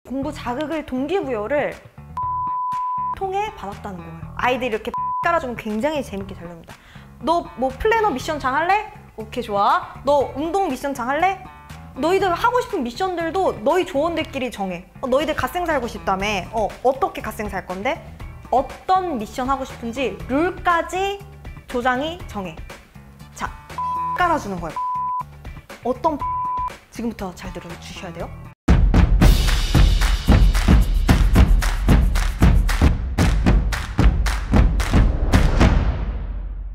공부 자극을 동기부여를 통해 받았다는 거예요. 아이들이 이렇게 깔아주면 굉장히 재밌게 잘 놉니다. 너 뭐 플래너 미션 장 할래? 오케이 좋아. 너 운동 미션 장 할래? 너희들 하고 싶은 미션들도 너희 조원들끼리 정해. 너희들 갓생 살고 싶다며. 어떻게 갓생 살 건데? 어떤 미션 하고 싶은지 룰까지 조장이 정해. 자, 깔아주는 거예요. 어떤 지금부터 잘 들어주셔야 돼요.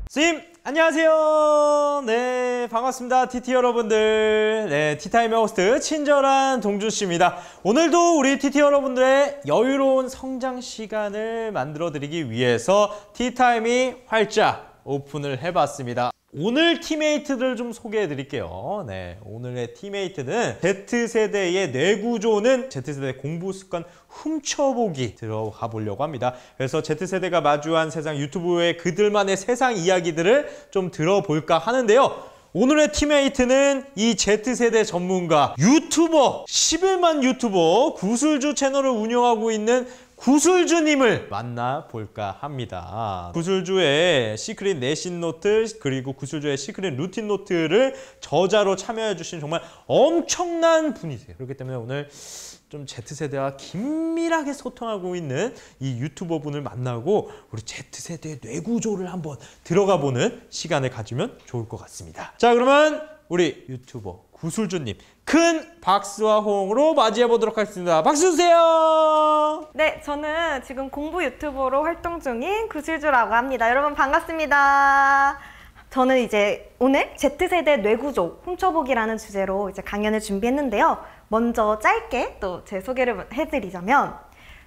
선생님 안녕하세요. 네, 반갑습니다. TT 여러분들. 네, 티타임의 호스트 친절한 동준씨입니다. 오늘도 우리 TT 여러분들의 여유로운 성장 시간을 만들어 드리기 위해서 티타임이 활짝 오픈을 해봤습니다. 오늘 티메이트들 좀 소개해 드릴게요. 네, 오늘의 티메이트는 Z세대의 뇌구조는 Z세대 공부 습관 훔쳐보기 들어가 보려고 합니다. 그래서 Z세대가 마주한 세상 유튜브의 그들만의 세상 이야기들을 좀 들어볼까 하는데요. 오늘의 티메이트는 이 Z세대 전문가 유튜버 11만 유튜버 구슬주 채널을 운영하고 있는 구슬주님을 만나볼까 합니다. 구슬주의 시크릿 내신 노트 그리고 구슬주의 시크릿 루틴 노트를 저자로 참여해 주신 정말 엄청난 분이세요. 그렇기 때문에 오늘 좀 Z세대와 긴밀하게 소통하고 있는 이 유튜버 분을 만나고 우리 Z세대의 뇌구조를 한번 들어가 보는 시간을 가지면 좋을 것 같습니다. 자, 그러면 우리 유튜버 구슬주님 큰 박수와 호응으로 맞이해 보도록 하겠습니다. 박수 주세요. 네, 저는 지금 공부 유튜버로 활동 중인 구슬주라고 합니다. 여러분 반갑습니다. 저는 이제 오늘 Z세대 뇌구조 훔쳐보기라는 주제로 이제 강연을 준비했는데요. 먼저 짧게 또 제 소개를 해드리자면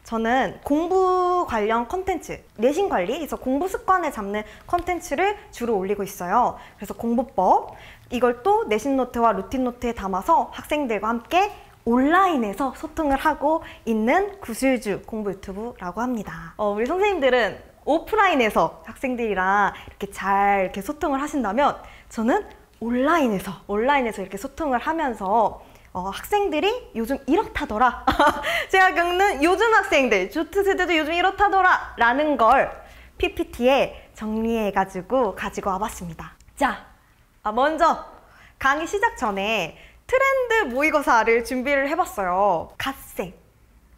저는 공부 관련 컨텐츠, 내신 관리, 그래서 공부 습관을 잡는 컨텐츠를 주로 올리고 있어요. 그래서 공부법, 이걸 또 내신 노트와 루틴 노트에 담아서 학생들과 함께 온라인에서 소통을 하고 있는 구슬주 공부 유튜브라고 합니다. 우리 선생님들은 오프라인에서 학생들이랑 이렇게 소통을 하신다면 저는 온라인에서 이렇게 소통을 하면서 학생들이 요즘 이렇다더라 제가 겪는 요즘 학생들 Z세대도 요즘 이렇다더라 라는 걸 PPT에 정리해가지고 가지고 와봤습니다. 자, 먼저 강의 시작 전에 트렌드 모의고사를 준비를 해봤어요. 갓생,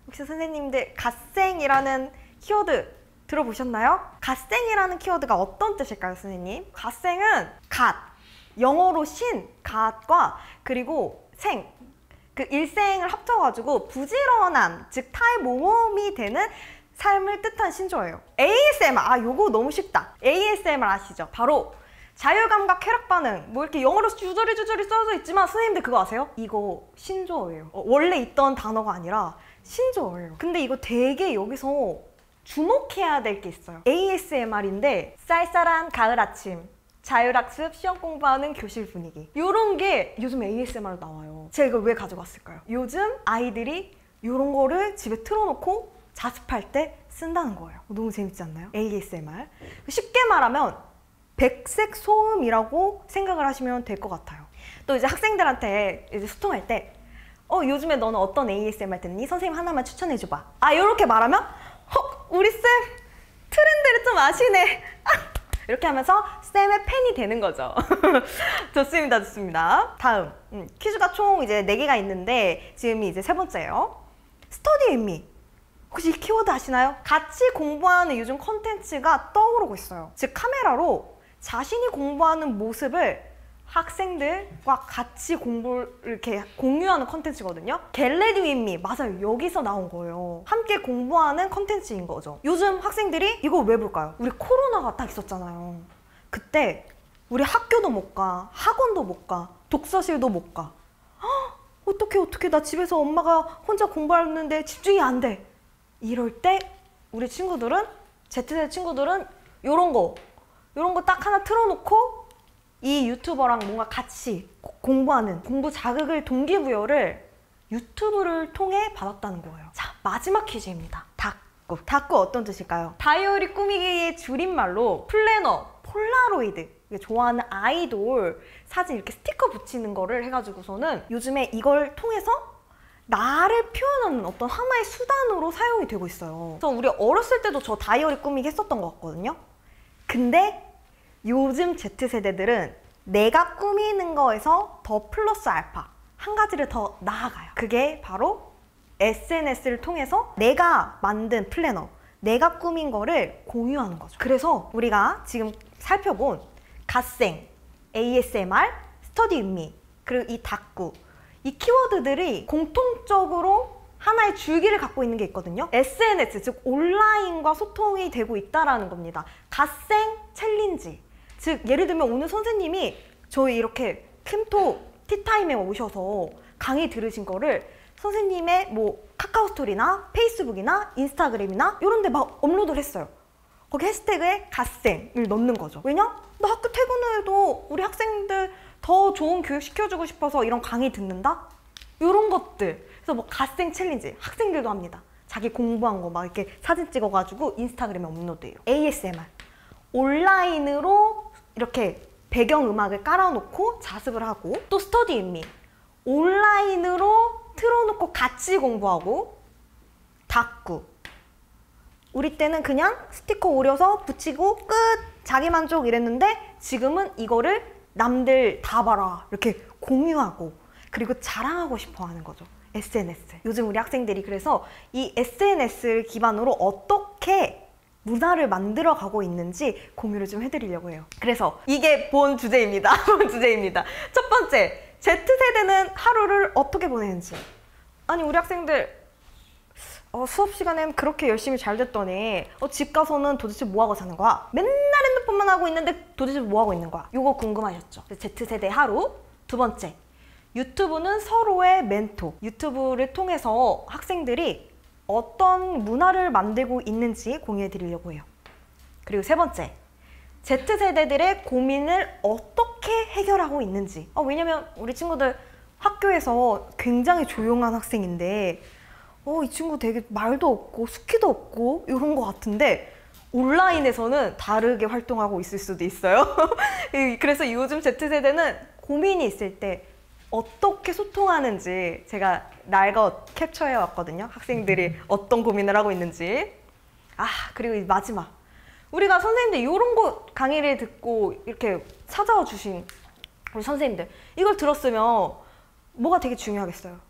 혹시 선생님들 갓생이라는 키워드 들어보셨나요? 갓생이라는 키워드가 어떤 뜻일까요, 선생님? 갓생은 갓, 영어로 신, 갓과 그리고 생, 그 일생을 합쳐가지고 부지런한, 즉 타의 모음이 되는 삶을 뜻한 신조어예요. ASMR, 요거 너무 쉽다. ASMR 아시죠? 바로 자율감각 쾌락반응, 뭐 이렇게 영어로 주저리 써져 있지만 선생님들 그거 아세요? 이거 신조어예요. 원래 있던 단어가 아니라 신조어예요. 근데 이거 되게 여기서 주목해야 될 게 있어요. ASMR인데 쌀쌀한 가을 아침, 자율학습, 시험 공부하는 교실 분위기, 이런 게 요즘 ASMR로 나와요. 제가 이걸 왜 가져왔을까요? 요즘 아이들이 이런 거를 집에 틀어놓고 자습할 때 쓴다는 거예요. 너무 재밌지 않나요? ASMR. 쉽게 말하면 백색 소음이라고 생각을 하시면 될 것 같아요. 또 이제 학생들한테 이제 소통할 때 요즘에 너는 어떤 ASMR 듣니? 선생님 하나만 추천해줘봐. 이렇게 말하면 우리 쌤 트렌드를 좀 아시네. 이렇게 하면서 쌤의 팬이 되는 거죠. 좋습니다, 좋습니다. 다음 퀴즈가 총 이제 4개가 있는데 지금 이제 3번째예요. 스터디 윈미. 혹시 이 키워드 아시나요? 같이 공부하는 요즘 컨텐츠가 떠오르고 있어요. 즉 카메라로 자신이 공부하는 모습을 학생들과 같이 공부를 이렇게 공유하는 컨텐츠거든요. 겟레디 윈미, 맞아요. 여기서 나온 거예요. 함께 공부하는 컨텐츠인 거죠. 요즘 학생들이 이거 왜 볼까요? 우리 코로나가 딱 있었잖아요. 그때 우리 학교도 못 가, 학원도 못 가, 독서실도 못 가. 어떡해 나 집에서 엄마가 혼자 공부하는데 집중이 안 돼. 이럴 때 우리 친구들은, Z세대 친구들은 요런 거 딱 하나 틀어놓고 이 유튜버랑 뭔가 같이 공부하는, 공부 자극을 동기부여를 유튜브를 통해 받았다는 거예요. 자, 마지막 퀴즈입니다. 닭구. 닭구 어떤 뜻일까요? 다이어리 꾸미기의 줄임말로 플래너, 폴라로이드, 좋아하는 아이돌 사진 이렇게 스티커 붙이는 거를 해가지고서는 요즘에 이걸 통해서 나를 표현하는 어떤 하나의 수단으로 사용이 되고 있어요. 그래서 우리 어렸을 때도 저 다이어리 꾸미기 했었던 것 같거든요. 근데 요즘 Z세대들은 내가 꾸미는 거에서 더 플러스 알파 한 가지를 더 나아가요. 그게 바로 SNS를 통해서 내가 만든 플래너, 내가 꾸민 거를 공유하는 거죠. 그래서 우리가 지금 살펴본 갓생, ASMR, 스터디 윗미, 그리고 이 닥구, 이 키워드들이 공통적으로 하나의 줄기를 갖고 있는 게 있거든요. SNS, 즉 온라인과 소통이 되고 있다는 겁니다. 갓생 챌린지, 즉 예를 들면 오늘 선생님이 저희 이렇게 캠토 티타임에 오셔서 강의 들으신 거를 선생님의 뭐 카카오 스토리나 페이스북이나 인스타그램이나 이런 데 막 업로드를 했어요. 거기 해시태그에 갓생을 넣는 거죠. 왜냐? 나 학교 퇴근 후에도 우리 학생들 더 좋은 교육 시켜주고 싶어서 이런 강의 듣는다? 이런 것들. 그래서 뭐 갓생 챌린지 학생들도 합니다. 자기 공부한 거 막 이렇게 사진 찍어가지고 인스타그램에 업로드해요. ASMR. 온라인으로 이렇게 배경음악을 깔아놓고 자습을 하고, 또 스터디 윗미. 온라인으로 틀어놓고 같이 공부하고, 닥구. 우리 때는 그냥 스티커 오려서 붙이고 끝! 자기만족 이랬는데 지금은 이거를 남들 다 봐라 이렇게 공유하고 그리고 자랑하고 싶어 하는 거죠. SNS. 요즘 우리 학생들이 그래서 이 SNS를 기반으로 어떻게 문화를 만들어 가고 있는지 공유를 좀 해드리려고 해요. 그래서 이게 본 주제입니다. 본 주제입니다. 첫 번째, Z세대는 하루를 어떻게 보내는지. 아니 우리 학생들 수업 시간엔 그렇게 열심히 잘 됐더니 집 가서는 도대체 뭐하고 사는 거야? 맨날 핸드폰만 하고 있는데 도대체 뭐하고 있는 거야? 요거 궁금하셨죠? Z세대 하루. 두 번째, 유튜브는 서로의 멘토. 유튜브를 통해서 학생들이 어떤 문화를 만들고 있는지 공유해 드리려고 해요. 그리고 세 번째, Z세대들의 고민을 어떻게 해결하고 있는지. 왜냐면 우리 친구들 학교에서 굉장히 조용한 학생인데 이 친구 되게 말도 없고 스키도 없고 이런 것 같은데 온라인에서는 다르게 활동하고 있을 수도 있어요. 그래서 요즘 Z세대는 고민이 있을 때 어떻게 소통하는지 제가 날것 캡처해 왔거든요. 학생들이 어떤 고민을 하고 있는지. 그리고 마지막, 우리가 선생님들 이런 거 강의를 듣고 이렇게 찾아와 주신 우리 선생님들, 이걸 들었으면 뭐가 되게 중요하겠어요?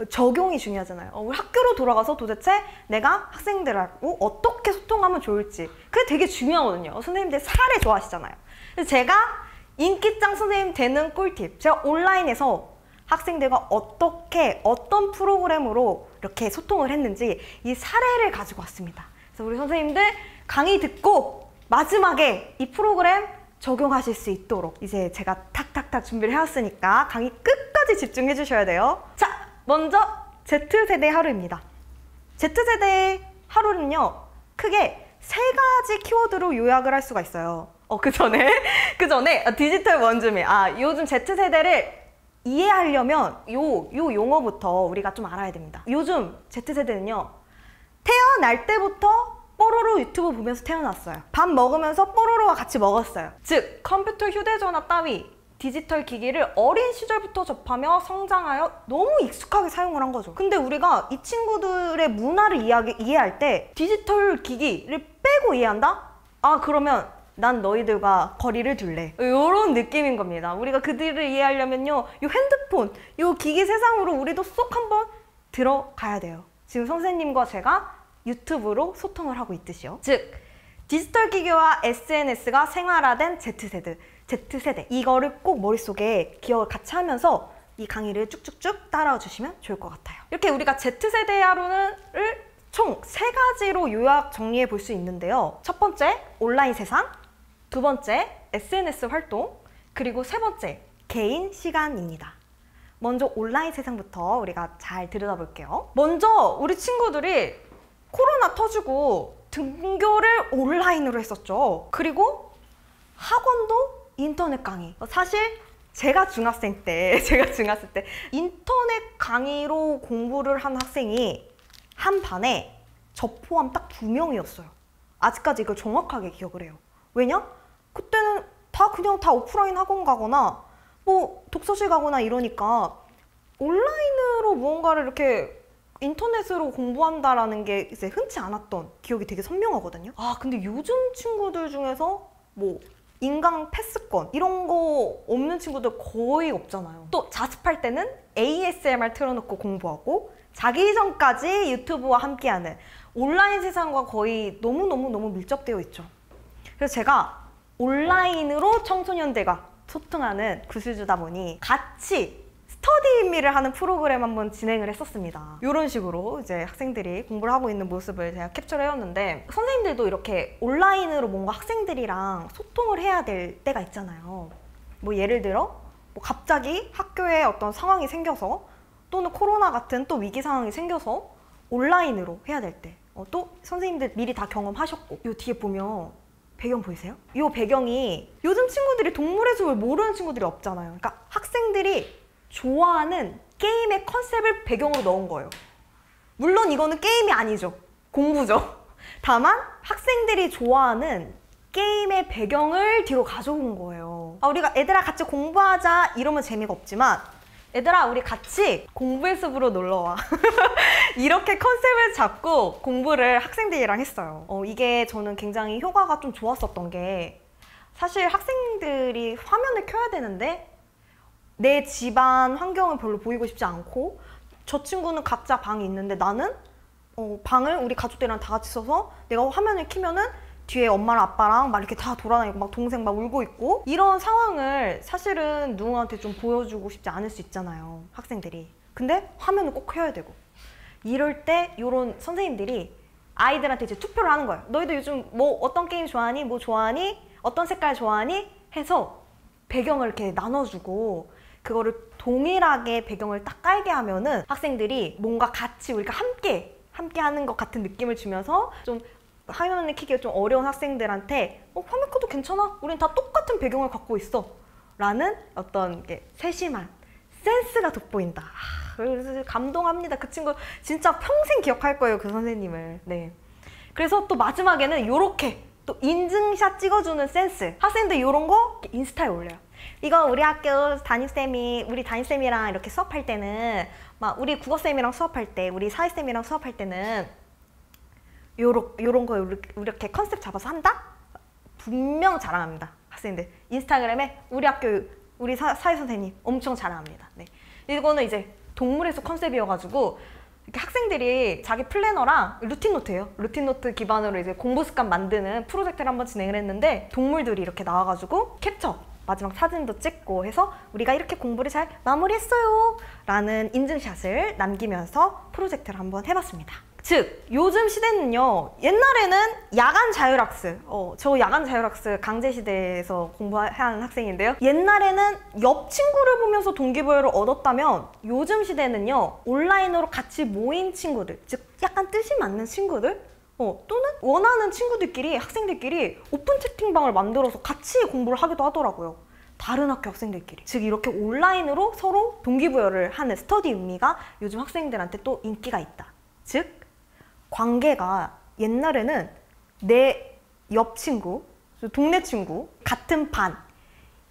적용이 중요하잖아요. 우리 학교로 돌아가서 도대체 내가 학생들하고 어떻게 소통하면 좋을지, 그게 되게 중요하거든요. 선생님들 사례 좋아하시잖아요. 그래서 제가 인기짱 선생님 되는 꿀팁, 제가 온라인에서 학생들과 어떻게 어떤 프로그램으로 이렇게 소통을 했는지 이 사례를 가지고 왔습니다. 그래서 우리 선생님들 강의 듣고 마지막에 이 프로그램 적용하실 수 있도록 이제 제가 탁탁탁 준비를 해왔으니까 강의 끝까지 집중해 주셔야 돼요. 자, 먼저 Z세대 하루입니다. Z세대 하루는요, 크게 3가지 키워드로 요약을 할 수가 있어요. 그 전에 디지털 원주민. 요즘 Z세대를 이해하려면 요 용어부터 우리가 좀 알아야 됩니다. 요즘 Z세대는요, 태어날 때부터 뽀로로 유튜브 보면서 태어났어요. 밥 먹으면서 뽀로로와 같이 먹었어요. 즉, 컴퓨터, 휴대전화 따위 디지털 기기를 어린 시절부터 접하며 성장하여 너무 익숙하게 사용을 한 거죠. 근데 우리가 이 친구들의 문화를 이해할 때 디지털 기기를 빼고 이해한다? 그러면 난 너희들과 거리를 둘래. 이런 느낌인 겁니다. 우리가 그들을 이해하려면요, 요 핸드폰, 요 기기 세상으로 우리도 쏙 한번 들어가야 돼요. 지금 선생님과 제가 유튜브로 소통을 하고 있듯이요. 즉, 디지털 기기와 SNS가 생활화된 Z세대. 이거를 꼭 머릿속에 기억을 같이 하면서 이 강의를 쭉쭉쭉 따라와 주시면 좋을 것 같아요. 이렇게 우리가 Z세대 하루를 총 3가지로 요약 정리해 볼 수 있는데요. 첫 번째, 온라인 세상. 두 번째, SNS 활동. 그리고 세 번째, 개인 시간입니다. 먼저 온라인 세상부터 우리가 잘 들여다볼게요. 먼저 우리 친구들이 코로나 터지고 등교를 온라인으로 했었죠. 그리고 학원도 인터넷 강의. 사실 제가 중학생 때 인터넷 강의로 공부를 한 학생이 한 반에 저 포함 딱 2명이었어요. 아직까지 이걸 정확하게 기억을 해요. 왜냐? 그때는 다 오프라인 학원 가거나 뭐 독서실 가거나 이러니까 온라인으로 무언가를 이렇게 인터넷으로 공부한다라는 게 이제 흔치 않았던 기억이 되게 선명하거든요. 아, 근데 요즘 친구들 중에서 뭐 인강 패스권 이런 거 없는 친구들 거의 없잖아요. 또 자습할 때는 ASMR 틀어놓고 공부하고 자기 전까지 유튜브와 함께하는 온라인 세상과 거의 너무 밀접되어 있죠. 그래서 제가 온라인으로 청소년들과 소통하는 구슬주다 보니 같이 스터디미를 하는 프로그램 한번 진행을 했었습니다. 이런 식으로 이제 학생들이 공부를 하고 있는 모습을 제가 캡처를 해왔는데, 선생님들도 이렇게 온라인으로 뭔가 학생들이랑 소통을 해야 될 때가 있잖아요. 뭐 예를 들어 뭐 갑자기 학교에 어떤 상황이 생겨서, 또는 코로나 같은 또 위기 상황이 생겨서 온라인으로 해야 될 때, 또 선생님들 미리 다 경험하셨고, 이 뒤에 보면 배경 보이세요? 이 배경이 요즘 친구들이 동물의 숲을 모르는 친구들이 없잖아요. 그러니까 학생들이 좋아하는 게임의 컨셉을 배경으로 넣은 거예요. 물론 이거는 게임이 아니죠. 공부죠. 다만 학생들이 좋아하는 게임의 배경을 뒤로 가져온 거예요. 우리가 애들아 같이 공부하자 이러면 재미가 없지만, 얘들아 우리 같이 공부의 숲으로 놀러와. 이렇게 컨셉을 잡고 공부를 학생들이랑 했어요. 이게 저는 굉장히 효과가 좀 좋았었던 게, 사실 학생들이 화면을 켜야 되는데 내 집안 환경을 별로 보이고 싶지 않고, 저 친구는 각자 방이 있는데 나는 방을 우리 가족들이랑 다 같이 써서 내가 화면을 켜면은 뒤에 엄마랑 아빠랑 막 이렇게 다 돌아다니고 막 동생 막 울고 있고, 이런 상황을 사실은 누구한테 좀 보여주고 싶지 않을 수 있잖아요, 학생들이. 근데 화면을 꼭 켜야 되고, 이럴 때 이런 선생님들이 아이들한테 이제 투표를 하는 거예요. 너희들 요즘 뭐 어떤 게임 좋아하니? 뭐 좋아하니? 어떤 색깔 좋아하니? 해서 배경을 이렇게 나눠주고, 그거를 동일하게 배경을 딱 깔게 하면은 학생들이 뭔가 같이 우리가 함께 하는 것 같은 느낌을 주면서, 좀 화면을 켜기가 좀 어려운 학생들한테 화면 켜도 괜찮아, 우린 다 똑같은 배경을 갖고 있어 라는 어떤 세심한 센스가 돋보인다. 그래서 감동합니다. 그 친구 진짜 평생 기억할 거예요, 그 선생님을. 네. 그래서 또 마지막에는 이렇게 또 인증샷 찍어주는 센스. 학생들 이런 거 인스타에 올려요. 이거 우리 학교 우리 담임쌤이랑 이렇게 수업할 때는, 막 우리 국어쌤이랑 수업할 때, 우리 사회쌤이랑 수업할 때는 요런 거 이렇게 컨셉 잡아서 한다? 분명 자랑합니다, 학생들. 인스타그램에 우리 학교 우리 사회 선생님 엄청 자랑합니다. 네. 이거는 이제 동물의 숲 컨셉이어가지고, 이렇게 학생들이 자기 플래너랑 루틴 노트예요. 루틴 노트 기반으로 이제 공부 습관 만드는 프로젝트를 한번 진행을 했는데, 동물들이 이렇게 나와가지고 캡처, 마지막 사진도 찍고 해서 우리가 이렇게 공부를 잘 마무리했어요 라는 인증샷을 남기면서 프로젝트를 한번 해봤습니다. 즉, 요즘 시대는요, 옛날에는 야간 자율학습, 저 야간 자율학습 강제시대에서 공부하는 학생인데요, 옛날에는 옆 친구를 보면서 동기부여를 얻었다면, 요즘 시대는요, 온라인으로 같이 모인 친구들, 즉 약간 뜻이 맞는 친구들, 또는 원하는 친구들끼리, 학생들끼리 오픈 채팅방을 만들어서 같이 공부를 하기도 하더라고요. 다른 학교 학생들끼리. 즉 이렇게 온라인으로 서로 동기부여를 하는 스터디 의미가 요즘 학생들한테 또 인기가 있다. 즉 관계가, 옛날에는 내 옆 친구, 동네 친구, 같은 반,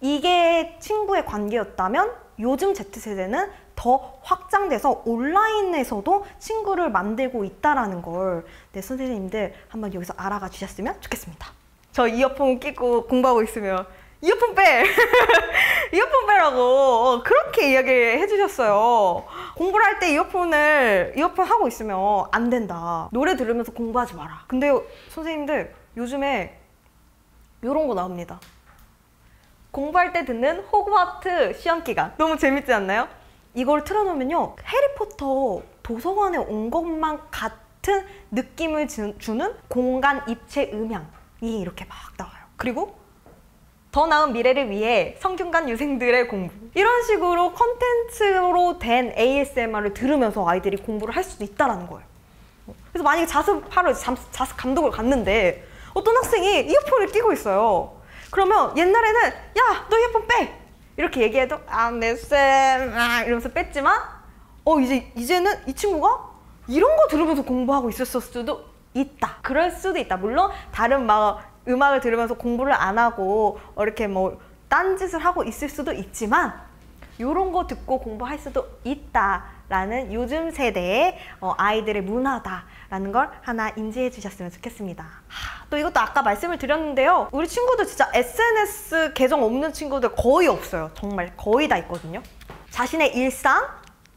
이게 친구의 관계였다면, 요즘 Z세대는 더 확장돼서 온라인에서도 친구를 만들고 있다는 걸 내 선생님들 한번 여기서 알아가 주셨으면 좋겠습니다. 저 이어폰 끼고 공부하고 있으면 이어폰 빼! 이어폰 빼라고 그렇게 이야기를 해주셨어요. 공부를 할 때 이어폰 하고 있으면 안 된다. 노래 들으면서 공부하지 마라. 근데 선생님들 요즘에 이런 거 나옵니다. 공부할 때 듣는 호그와트 시험기간. 너무 재밌지 않나요? 이걸 틀어놓으면요, 해리포터 도서관에 온 것만 같은 느낌을 주는 공간 입체 음향이 이렇게 막 나와요. 그리고 더 나은 미래를 위해 성균관 유생들의 공부, 이런 식으로 컨텐츠로 된 ASMR을 들으면서 아이들이 공부를 할 수도 있다는 거예요. 그래서 만약에 자습하러 자습 감독을 갔는데 어떤 학생이 이어폰을 끼고 있어요. 그러면 옛날에는 야, 너 이어폰 빼! 이렇게 얘기해도 네 쌤 이러면서 뺐지만, 이제는 이 친구가 이런 거 들으면서 공부하고 있었을 수도 있다. 그럴 수도 있다. 물론 다른 음악을 들으면서 공부를 안 하고 이렇게 뭐 딴짓을 하고 있을 수도 있지만, 이런 거 듣고 공부할 수도 있다라는 요즘 세대의 아이들의 문화다라는 걸 하나 인지해 주셨으면 좋겠습니다. 또 이것도 아까 말씀을 드렸는데요. 우리 친구들 진짜 SNS 계정 없는 친구들 거의 없어요. 정말 거의 다 있거든요. 자신의 일상,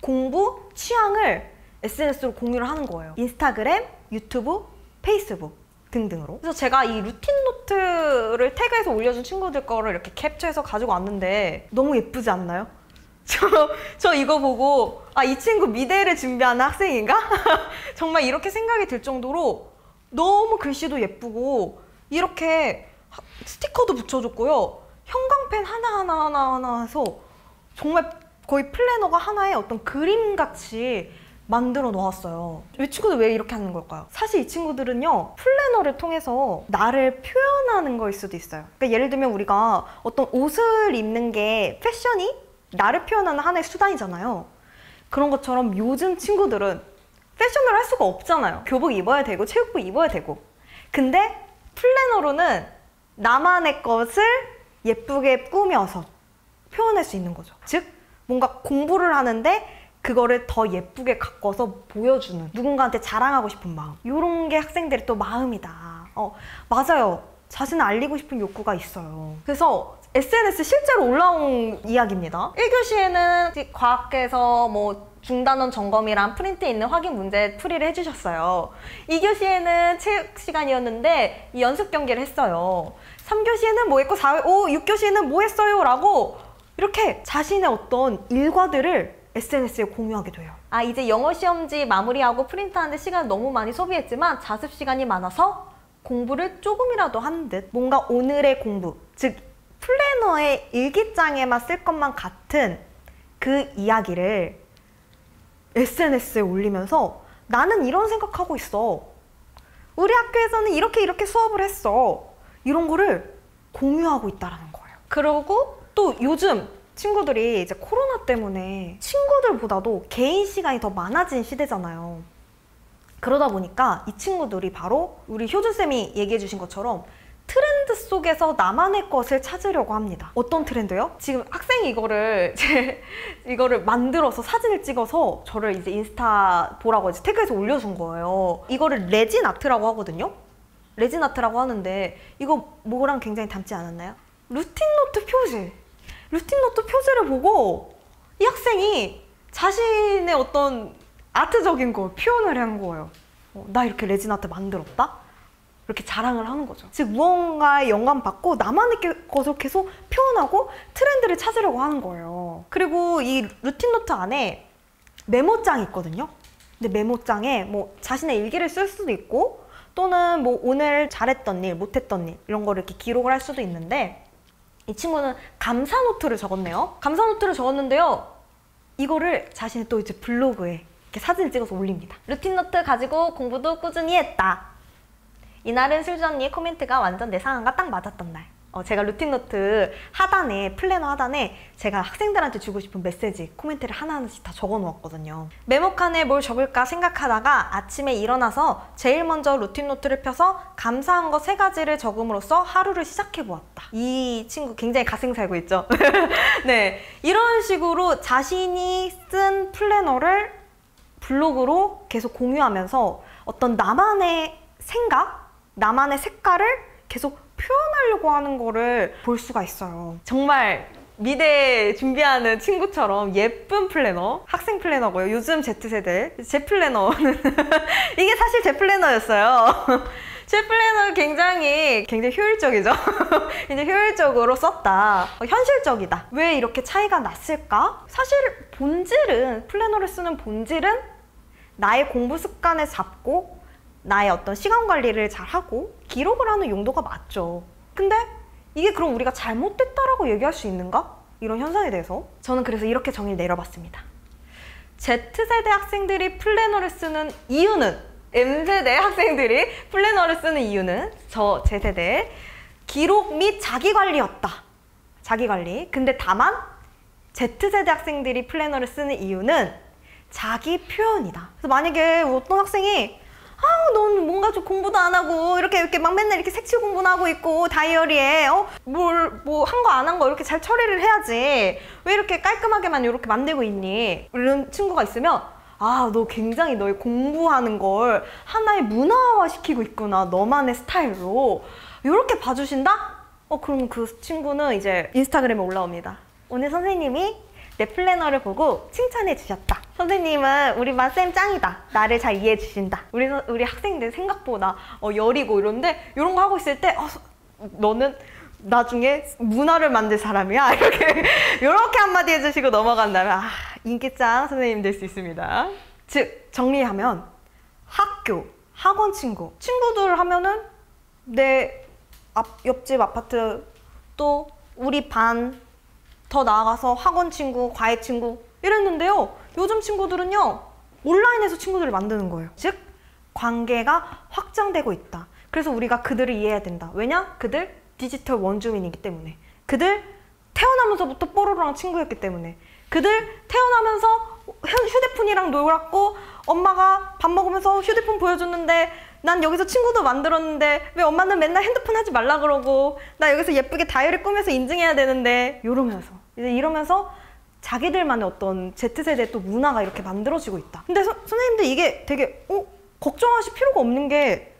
공부, 취향을 SNS로 공유를 하는 거예요. 인스타그램, 유튜브, 페이스북 등등으로. 그래서 제가 이 루틴 노트를 태그해서 올려준 친구들 거를 이렇게 캡처해서 가지고 왔는데 너무 예쁘지 않나요? 저 이거 보고 이 친구 미대를 준비하는 학생인가? 정말 이렇게 생각이 들 정도로 너무 글씨도 예쁘고 이렇게 스티커도 붙여줬고요. 형광펜 하나하나 해서 정말 거의 플래너가 하나의 어떤 그림같이 만들어 놓았어요. 이 친구들 왜 이렇게 하는 걸까요? 사실 이 친구들은요, 플래너를 통해서 나를 표현하는 거일 수도 있어요. 그러니까 예를 들면 우리가 어떤 옷을 입는 게 패션이 나를 표현하는 하나의 수단이잖아요. 그런 것처럼 요즘 친구들은 패션을 할 수가 없잖아요. 교복 입어야 되고 체육복 입어야 되고. 근데 플래너로는 나만의 것을 예쁘게 꾸며서 표현할 수 있는 거죠. 즉 뭔가 공부를 하는데 그거를 더 예쁘게 가꿔서 보여주는, 누군가한테 자랑하고 싶은 마음, 이런 게 학생들의 또 마음이다. 맞아요. 자신을 알리고 싶은 욕구가 있어요. 그래서 SNS 실제로 올라온 이야기입니다. 1교시에는 과학에서 뭐 중단원 점검이랑 프린트 있는 확인 문제 풀이를 해주셨어요. 2교시에는 체육 시간이었는데 이 연습 경기를 했어요. 3교시에는 뭐 했고 6교시에는 뭐 했어요? 라고 이렇게 자신의 어떤 일과들을 SNS에 공유하게 돼요. 이제 영어 시험지 마무리하고 프린트하는데 시간을 너무 많이 소비했지만 자습 시간이 많아서 공부를 조금이라도 하는 듯, 뭔가 오늘의 공부, 즉 플래너의 일기장에만 쓸 것만 같은 그 이야기를 SNS에 올리면서 나는 이런 생각하고 있어. 우리 학교에서는 이렇게 수업을 했어. 이런 거를 공유하고 있다는 거예요. 그리고 또 요즘 친구들이 이제 코로나 때문에 친구들보다도 개인 시간이 더 많아진 시대잖아요. 그러다 보니까 이 친구들이 바로 우리 효준쌤이 얘기해 주신 것처럼 트렌드 속에서 나만의 것을 찾으려고 합니다. 어떤 트렌드요? 지금 학생이 이거를 만들어서 사진을 찍어서 저를 이제 인스타 보라고 이제 태그해서 올려준 거예요. 이거를 레진 아트라고 하거든요. 레진 아트라고 하는데 이거 뭐랑 굉장히 닮지 않았나요? 루틴 노트 표지. 루틴 노트 표지를 보고 이 학생이 자신의 어떤 아트적인 걸 표현을 한 거예요. 나 이렇게 레진 아트 만들었다? 이렇게 자랑을 하는 거죠. 즉 무언가에 영감받고 나만의 것을 계속 표현하고 트렌드를 찾으려고 하는 거예요. 그리고 이 루틴 노트 안에 메모장이 있거든요. 근데 메모장에 뭐 자신의 일기를 쓸 수도 있고 또는 뭐 오늘 잘했던 일, 못했던 일 이런 거를 이렇게 기록을 할 수도 있는데 이 친구는 감사 노트를 적었네요. 감사 노트를 적었는데요. 이거를 자신의 또 이제 블로그에 이렇게 사진을 찍어서 올립니다. 루틴 노트 가지고 공부도 꾸준히 했다. 이날은 슬주 언니의 코멘트가 완전 내 상황과 딱 맞았던 날. 제가 루틴 노트 하단에, 플래너 하단에 제가 학생들한테 주고 싶은 메시지, 코멘트를 하나하나씩 다 적어 놓았거든요. 메모칸에 뭘 적을까 생각하다가 아침에 일어나서 제일 먼저 루틴 노트를 펴서 감사한 거 3가지를 적음으로써 하루를 시작해 보았다. 이 친구 굉장히 가슴 살고 있죠? 네, 이런 식으로 자신이 쓴 플래너를 블로그로 계속 공유하면서 어떤 나만의 생각, 나만의 색깔을 계속 표현하려고 하는 거를 볼 수가 있어요. 정말 미대 준비하는 친구처럼 예쁜 플래너, 학생 플래너고요. 요즘 Z세대, 제 플래너는 이게 사실 제 플래너였어요. 제 플래너 굉장히 효율적이죠. 이제 효율적으로 썼다. 현실적이다. 왜 이렇게 차이가 났을까? 사실 본질은, 플래너를 쓰는 본질은 나의 공부 습관을 잡고 나의 어떤 시간 관리를 잘 하고 기록을 하는 용도가 맞죠. 근데 이게 그럼 우리가 잘못됐다라고 얘기할 수 있는가? 이런 현상에 대해서 저는 그래서 이렇게 정의를 내려봤습니다. Z세대 학생들이 플래너를 쓰는 이유는, M세대 학생들이 플래너를 쓰는 이유는 제 세대 기록 및 자기관리였다. 자기관리. 근데 다만 Z세대 학생들이 플래너를 쓰는 이유는 자기 표현이다. 그래서 만약에 어떤 학생이 넌 뭔가 와가지고 공부도 안 하고 이렇게 막 맨날 이렇게 색칠 공부나 하고 있고 다이어리에 뭐 한 거 안 한 거 이렇게 잘 처리를 해야지 왜 이렇게 깔끔하게만 이렇게 만들고 있니? 이런 친구가 있으면 아, 너 굉장히 너의 공부하는 걸 하나의 문화화 시키고 있구나. 너만의 스타일로. 이렇게 봐주신다? 그럼 그 친구는 이제 인스타그램에 올라옵니다. 오늘 선생님이 내 플래너를 보고 칭찬해 주셨다. 선생님은 우리 반 쌤 짱이다. 나를 잘 이해해 주신다. 우리 학생들 생각보다 여리고 이런데 이런 거 하고 있을 때 너는 나중에 문화를 만들 사람이야. 이렇게 한마디 해주시고 넘어간다면 인기짱 선생님 될 수 있습니다. 즉 정리하면 학교, 학원 친구들 하면은 내 옆집 아파트 또 우리 반 더 나아가서 학원 친구, 과외 친구 이랬는데요. 요즘 친구들은요. 온라인에서 친구들을 만드는 거예요. 즉 관계가 확장되고 있다. 그래서 우리가 그들을 이해해야 된다. 왜냐? 그들 디지털 원주민이기 때문에. 그들 태어나면서부터 뽀로로랑 친구였기 때문에. 그들 태어나면서 휴대폰이랑 놀았고 엄마가 밥 먹으면서 휴대폰 보여줬는데 난 여기서 친구도 만들었는데 왜 엄마는 맨날 핸드폰 하지 말라 그러고 나 여기서 예쁘게 다이어리 꾸며서 인증해야 되는데 이러면서 자기들만의 어떤 Z세대의 또 문화가 이렇게 만들어지고 있다. 근데 선생님들 이게 되게 걱정하실 필요가 없는 게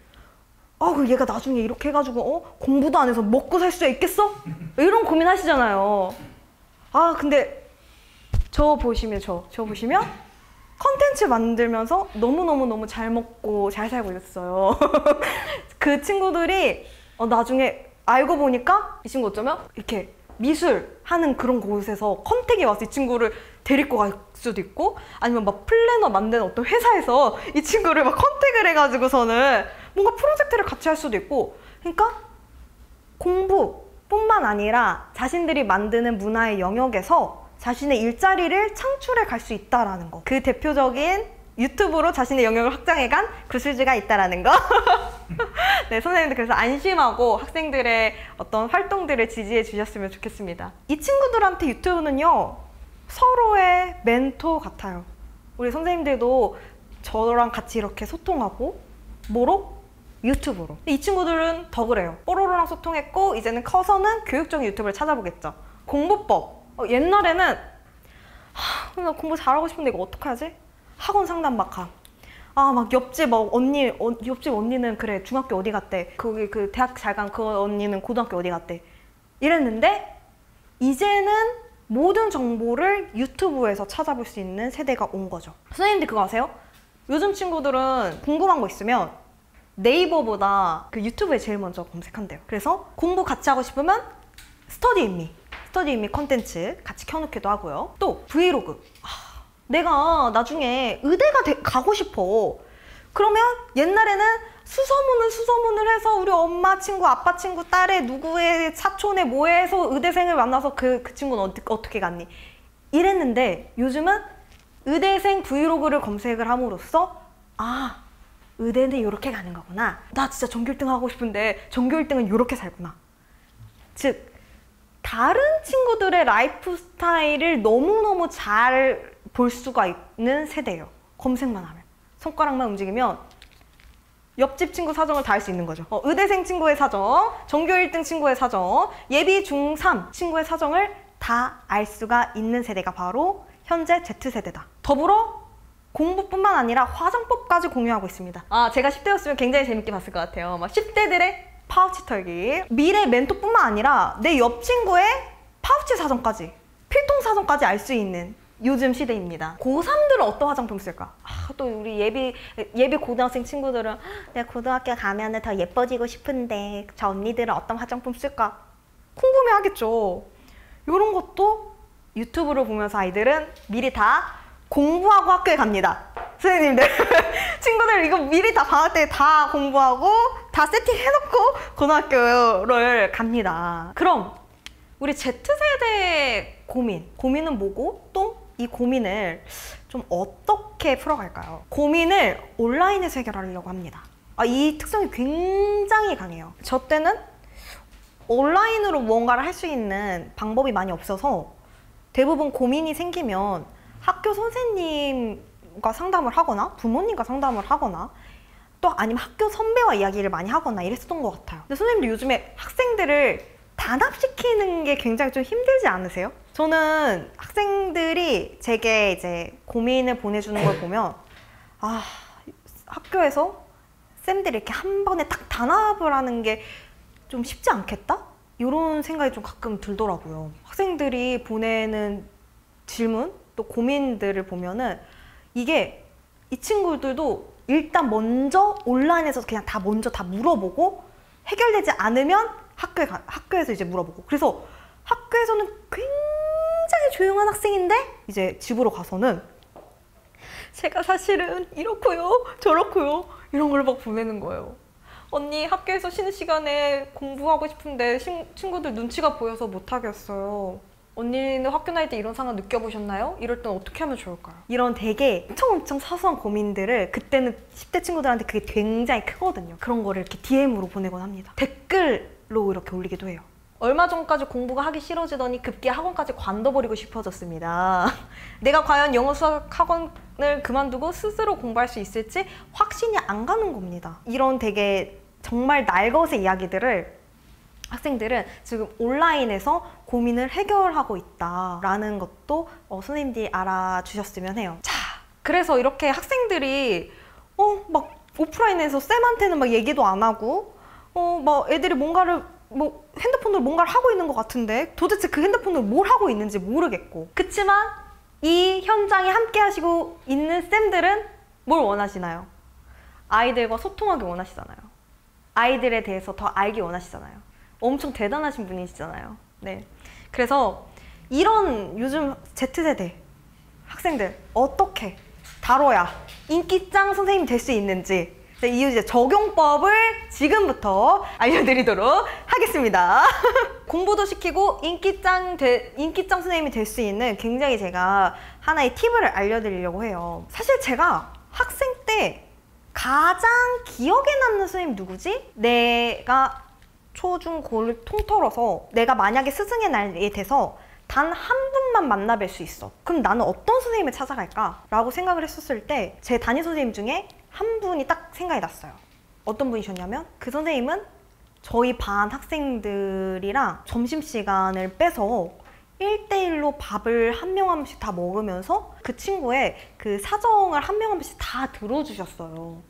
얘가 나중에 이렇게 해가지고 공부도 안 해서 먹고 살 수 있겠어? 이런 고민하시잖아요. 근데 저 보시면 컨텐츠 만들면서 너무너무 잘 먹고 잘 살고 있어요. 그 친구들이 나중에 알고 보니까 이 친구 어쩌면 이렇게 미술 하는 그런 곳에서 컨택이 와서 이 친구를 데리고 갈 수도 있고 아니면 막 플래너 만드는 어떤 회사에서 이 친구를 막 컨택을 해가지고서는 뭔가 프로젝트를 같이 할 수도 있고 그러니까 공부뿐만 아니라 자신들이 만드는 문화의 영역에서 자신의 일자리를 창출해 갈 수 있다라는 거. 그 대표적인 유튜브로 자신의 영역을 확장해간 구슬주가 있다라는 거. 네, 선생님들 그래서 안심하고 학생들의 어떤 활동들을 지지해 주셨으면 좋겠습니다. 이 친구들한테 유튜브는요. 서로의 멘토 같아요. 우리 선생님들도 저랑 같이 이렇게 소통하고 뭐로? 유튜브로. 이 친구들은 더 그래요. 뽀로로랑 소통했고 이제는 커서는 교육적인 유튜브를 찾아보겠죠. 공부법. 옛날에는 나 공부 잘하고 싶은데 이거 어떡하지? 학원 상담 막 가. 막 옆집 언니는 그래 중학교 어디 갔대. 거기 그 대학 잘 간 그 언니는 고등학교 어디 갔대. 이랬는데 이제는 모든 정보를 유튜브에서 찾아볼 수 있는 세대가 온 거죠. 선생님들 그거 아세요? 요즘 친구들은 궁금한 거 있으면 네이버보다 그 유튜브에 제일 먼저 검색한대요. 그래서 공부 같이 하고 싶으면 스터디 인미 컨텐츠 같이 켜놓기도 하고요. 또 브이로그. 내가 나중에 의대가 가고 싶어. 그러면 옛날에는 수소문을 해서 우리 엄마 친구, 아빠 친구, 딸의 누구의 사촌의 뭐해서 의대생을 만나서 그 친구는 어떻게 갔니? 이랬는데 요즘은 의대생 브이로그를 검색을 함으로써 의대는 이렇게 가는 거구나. 나 진짜 전교 1등 하고 싶은데 전교 1등은 이렇게 살구나. 즉 다른 친구들의 라이프 스타일을 너무너무 잘 볼 수가 있는 세대예요. 검색만 하면. 손가락만 움직이면 옆집 친구 사정을 다 알 수 있는 거죠. 의대생 친구의 사정, 전교 1등 친구의 사정, 예비 중3 친구의 사정을 다 알 수가 있는 세대가 바로 현재 Z세대다. 더불어 공부뿐만 아니라 화장법까지 공유하고 있습니다. 제가 10대였으면 굉장히 재밌게 봤을 것 같아요. 막 10대들의 파우치 털기. 미래 멘토뿐만 아니라 내 옆 친구의 파우치 사정까지, 필통 사정까지 알 수 있는 요즘 시대입니다. 고3들은 어떤 화장품 쓸까? 또 우리 예비 고등학생 친구들은 내가 고등학교 가면 더 예뻐지고 싶은데 저 언니들은 어떤 화장품 쓸까? 궁금해 하겠죠. 이런 것도 유튜브를 보면서 아이들은 미리 다 공부하고 학교에 갑니다. 선생님들 친구들 이거 미리 다 방학 때 다 공부하고 다 세팅해놓고 고등학교를 갑니다. 그럼 우리 Z세대의 고민은 뭐고 또 이 고민을 좀 어떻게 풀어갈까요? 고민을 온라인에서 해결하려고 합니다. 이 특성이 굉장히 강해요. 저 때는 온라인으로 무언가를 할 수 있는 방법이 많이 없어서 대부분 고민이 생기면 학교 선생님과 상담을 하거나 부모님과 상담을 하거나 또 아니면 학교 선배와 이야기를 많이 하거나 이랬었던 것 같아요. 근데 선생님도 요즘에 학생들을 단합시키는 게 굉장히 좀 힘들지 않으세요? 저는 학생들이 제게 이제 고민을 보내주는 걸 보면 아, 학교에서 쌤들이 이렇게 한 번에 딱 단합을 하는 게 좀 쉽지 않겠다? 이런 생각이 좀 가끔 들더라고요. 학생들이 보내는 질문, 또 고민들을 보면은 이게 이 친구들도 일단 먼저 온라인에서 그냥 먼저 다 물어보고 해결되지 않으면 학교에서 이제 물어보고, 그래서 학교에서는 굉장히 조용한 학생인데 이제 집으로 가서는 제가 사실은 이렇고요 저렇고요 이런 걸 막 보내는 거예요. 언니, 학교에서 쉬는 시간에 공부하고 싶은데 친구들 눈치가 보여서 못하겠어요. 언니는 학교 다닐 때 이런 상황 느껴보셨나요? 이럴 땐 어떻게 하면 좋을까요? 이런 되게 엄청 사소한 고민들을 그때는 10대 친구들한테 그게 굉장히 크거든요. 그런 거를 이렇게 DM으로 보내곤 합니다. 댓글로 이렇게 올리기도 해요. 얼마 전까지 공부가 하기 싫어지더니 급기야 학원까지 관둬버리고 싶어졌습니다. 내가 과연 영어 수학 학원을 그만두고 스스로 공부할 수 있을지 확신이 안 가는 겁니다. 이런 되게 정말 날것의 이야기들을 학생들은 지금 온라인에서 고민을 해결하고 있다라는 것도 선생님들이 알아주셨으면 해요. 자, 그래서 이렇게 학생들이 막 오프라인에서 쌤한테는 막 얘기도 안 하고 막 애들이 뭔가를 핸드폰으로 뭔가를 하고 있는 것 같은데 도대체 그 핸드폰으로 뭘 하고 있는지 모르겠고, 그치만 이 현장에 함께 하시고 있는 쌤들은 뭘 원하시나요? 아이들과 소통하기 원하시잖아요. 아이들에 대해서 더 알기 원하시잖아요. 엄청 대단하신 분이시잖아요. 네. 그래서 이런 요즘 Z세대 학생들 어떻게 다뤄야 인기짱 선생님이 될 수 있는지 이 이제 적용법을 지금부터 알려드리도록 하겠습니다. 공부도 시키고 인기짱 선생님이 될 수 있는 굉장히 제가 하나의 팁을 알려드리려고 해요. 사실 제가 학생 때 가장 기억에 남는 선생님 누구지? 내가 초, 중, 고를 통틀어서 내가 만약에 스승의 날이 돼서 단 한 분만 만나뵐 수 있어. 그럼 나는 어떤 선생님을 찾아갈까? 라고 생각을 했었을 때 제 담임 선생님 중에 한 분이 딱 생각이 났어요. 어떤 분이셨냐면 그 선생님은 저희 반 학생들이랑 점심시간을 빼서 1대1로 밥을 한 명 한 번씩 다 먹으면서 그 친구의 그 사정을 한 명 한 번씩 다 들어주셨어요.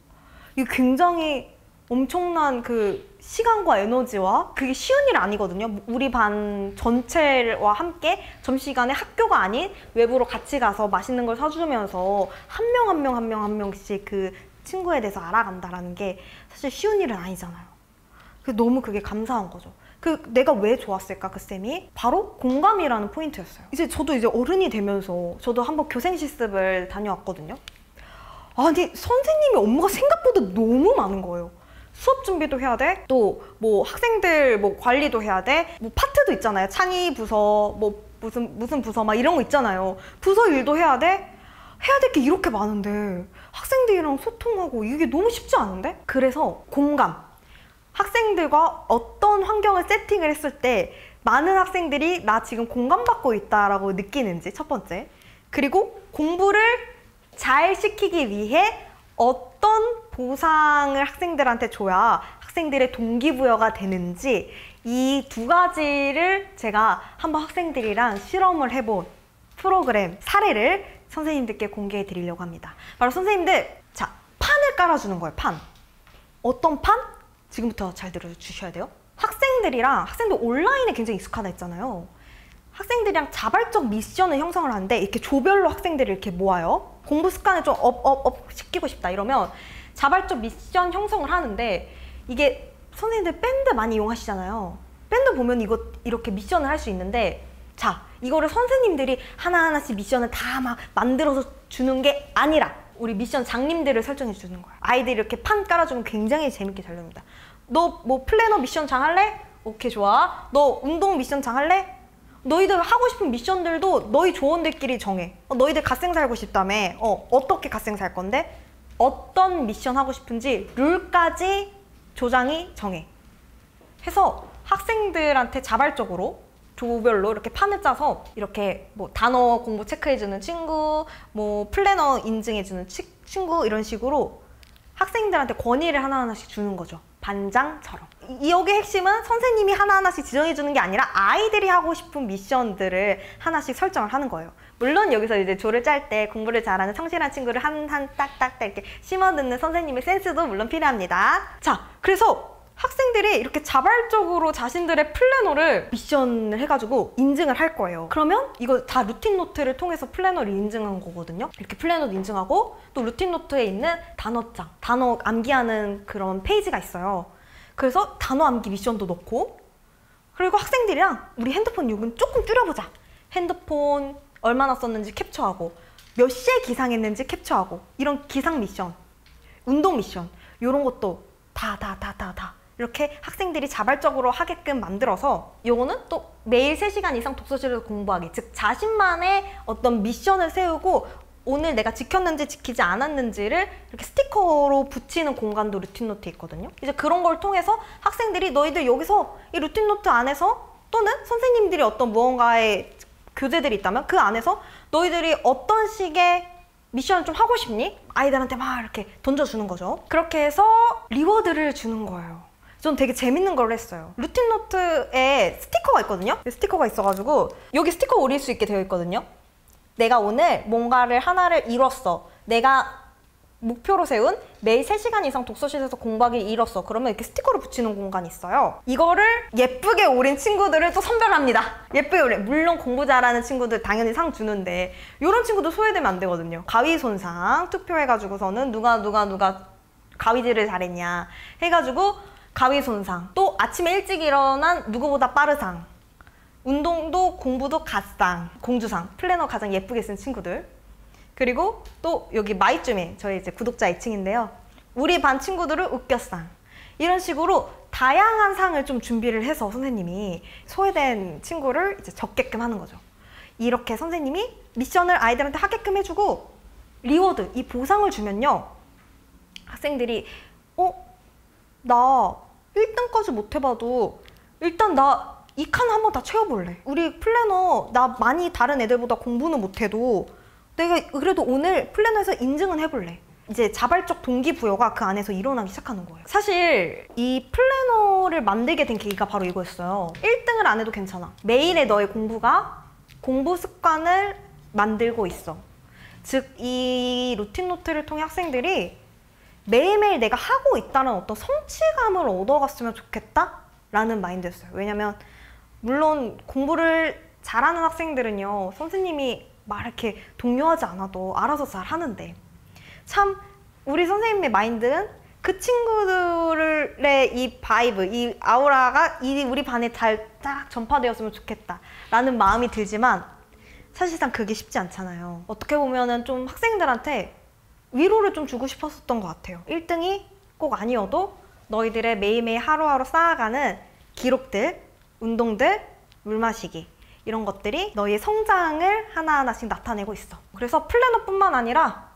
이게 굉장히 엄청난 그 시간과 에너지와 그게 쉬운 일 아니거든요. 우리 반 전체와 함께 점심시간에 학교가 아닌 외부로 같이 가서 맛있는 걸 사주면서 한 명 한 명씩 그 친구에 대해서 알아간다라는 게 사실 쉬운 일은 아니잖아요. 너무 그게 감사한 거죠. 내가 왜 좋았을까, 그 쌤이? 바로 공감이라는 포인트였어요. 저도 이제 어른이 되면서 저도 한번 교생 실습을 다녀왔거든요. 아니, 선생님이 업무가 생각보다 너무 많은 거예요. 수업 준비도 해야 돼. 또 뭐 학생들 뭐 관리도 해야 돼. 뭐 파트도 있잖아요. 창의 부서, 뭐 무슨 부서 막 이런 거 있잖아요. 부서 일도 해야 돼. 해야 될 게 이렇게 많은데 학생들이랑 소통하고 이게 너무 쉽지 않은데? 그래서 공감. 학생들과 어떤 환경을 세팅을 했을 때 많은 학생들이 나 지금 공감받고 있다라고 느끼는지, 첫 번째. 그리고 공부를 잘 시키기 위해 어떤 보상을 학생들한테 줘야 학생들의 동기부여가 되는지, 이 두 가지를 제가 한번 학생들이랑 실험을 해본 프로그램 사례를 선생님들께 공개해 드리려고 합니다. 바로 선생님들, 자, 판을 깔아주는 거예요. 판. 어떤 판? 지금부터 잘 들어주셔야 돼요. 학생들 온라인에 굉장히 익숙하다 했잖아요. 학생들이랑 자발적 미션을 형성을 하는데 이렇게 조별로 학생들을 이렇게 모아요. 공부 습관을 좀 업 시키고 싶다 이러면 자발적 미션 형성을 하는데, 이게 선생님들 밴드 많이 이용하시잖아요. 밴드 보면 이렇게 미션을 할 수 있는데, 자, 이거를 선생님들이 하나하나씩 미션을 다 막 만들어서 주는 게 아니라 우리 미션 장님들을 설정해 주는 거야. 아이들이 이렇게 판 깔아주면 굉장히 재밌게 잘 놉니다. 너 뭐 플래너 미션 장 할래? 오케이, 좋아. 너 운동 미션 장 할래? 너희들 하고 싶은 미션들도 너희 조원들끼리 정해. 너희들 갓생 살고 싶다며. 어떻게 갓생 살 건데? 어떤 미션 하고 싶은지 룰까지 조장이 정해. 해서 학생들한테 자발적으로 조별로 이렇게 판을 짜서 이렇게 뭐 단어 공부 체크해주는 친구, 뭐 플래너 인증해주는 친구, 이런 식으로 학생들한테 권위를 하나하나씩 주는 거죠. 반장처럼. 여기 핵심은 선생님이 하나하나씩 지정해 주는 게 아니라 아이들이 하고 싶은 미션들을 하나씩 설정을 하는 거예요. 물론 여기서 이제 조를 짤 때 공부를 잘하는 성실한 친구를 한 딱딱딱 이렇게 심어 듣는 선생님의 센스도 물론 필요합니다. 자, 그래서 학생들이 이렇게 자발적으로 자신들의 플래너를 미션을 해가지고 인증을 할 거예요. 그러면 이거 다 루틴 노트를 통해서 플래너를 인증한 거거든요. 이렇게 플래너도 인증하고 또 루틴 노트에 있는 단어장, 단어 암기하는 그런 페이지가 있어요. 그래서 단어 암기 미션도 넣고, 그리고 학생들이랑 우리 핸드폰 요금 조금 줄여보자. 핸드폰 얼마나 썼는지 캡처하고 몇 시에 기상했는지 캡처하고 이런 기상 미션, 운동 미션 이런 것도 다 이렇게 학생들이 자발적으로 하게끔 만들어서 요거는 또 매일 3시간 이상 독서실에서 공부하기, 즉 자신만의 어떤 미션을 세우고 오늘 내가 지켰는지 지키지 않았는지를 이렇게 스티커로 붙이는 공간도 루틴노트에 있거든요. 이제 그런 걸 통해서 학생들이 너희들 여기서 이 루틴노트 안에서 또는 선생님들이 어떤 무언가의 교재들이 있다면 그 안에서 너희들이 어떤 식의 미션을 좀 하고 싶니? 아이들한테 막 이렇게 던져주는 거죠. 그렇게 해서 리워드를 주는 거예요. 전 되게 재밌는 걸 했어요. 루틴 노트에 스티커가 있거든요. 스티커가 있어가지고 여기 스티커 올릴 수 있게 되어 있거든요. 내가 오늘 뭔가를 하나를 이뤘어. 내가 목표로 세운 매일 3시간 이상 독서실에서 공부하기 이뤘어. 그러면 이렇게 스티커를 붙이는 공간이 있어요. 이거를 예쁘게 오린 친구들을 또 선별합니다. 예쁘게 오린, 물론 공부 잘하는 친구들 당연히 상 주는데 이런 친구도 소외되면 안 되거든요. 가위손상 투표해가지고서는 누가 가위질을 잘했냐 해가지고 가위손상, 또 아침에 일찍 일어난 누구보다 빠르상, 운동도 공부도 갓상, 공주상, 플래너 가장 예쁘게 쓴 친구들, 그리고 또 여기 마이쮸미, 저희 이제 구독자 2층인데요. 우리 반 친구들은 웃겼상. 이런 식으로 다양한 상을 좀 준비를 해서 선생님이 소외된 친구를 이제 적게끔 하는 거죠. 이렇게 선생님이 미션을 아이들한테 하게끔 해주고 리워드, 이 보상을 주면요. 학생들이 나 1등까지 못 해봐도 일단 나 2칸 한번 다 채워볼래. 우리 플래너 나 많이 다른 애들보다 공부는 못해도 내가 그래도 오늘 플래너에서 인증은 해볼래. 이제 자발적 동기부여가 그 안에서 일어나기 시작하는 거예요. 사실 이 플래너를 만들게 된 계기가 바로 이거였어요. 1등을 안 해도 괜찮아. 매일의 너의 공부가 공부 습관을 만들고 있어. 즉 이 루틴 노트를 통해 학생들이 매일매일 내가 하고 있다는 어떤 성취감을 얻어갔으면 좋겠다 라는 마인드였어요. 왜냐면 물론 공부를 잘하는 학생들은요, 선생님이 막 이렇게 독려하지 않아도 알아서 잘 하는데, 참 우리 선생님의 마인드는 그 친구들의 이 바이브, 이 아우라가 우리 반에 잘 딱 전파되었으면 좋겠다 라는 마음이 들지만 사실상 그게 쉽지 않잖아요. 어떻게 보면은 좀 학생들한테 위로를 좀 주고 싶었던 것 같아요. 1등이 꼭 아니어도 너희들의 매일매일 하루하루 쌓아가는 기록들, 운동들, 물 마시기 이런 것들이 너희의 성장을 하나하나씩 나타내고 있어. 그래서 플래너뿐만 아니라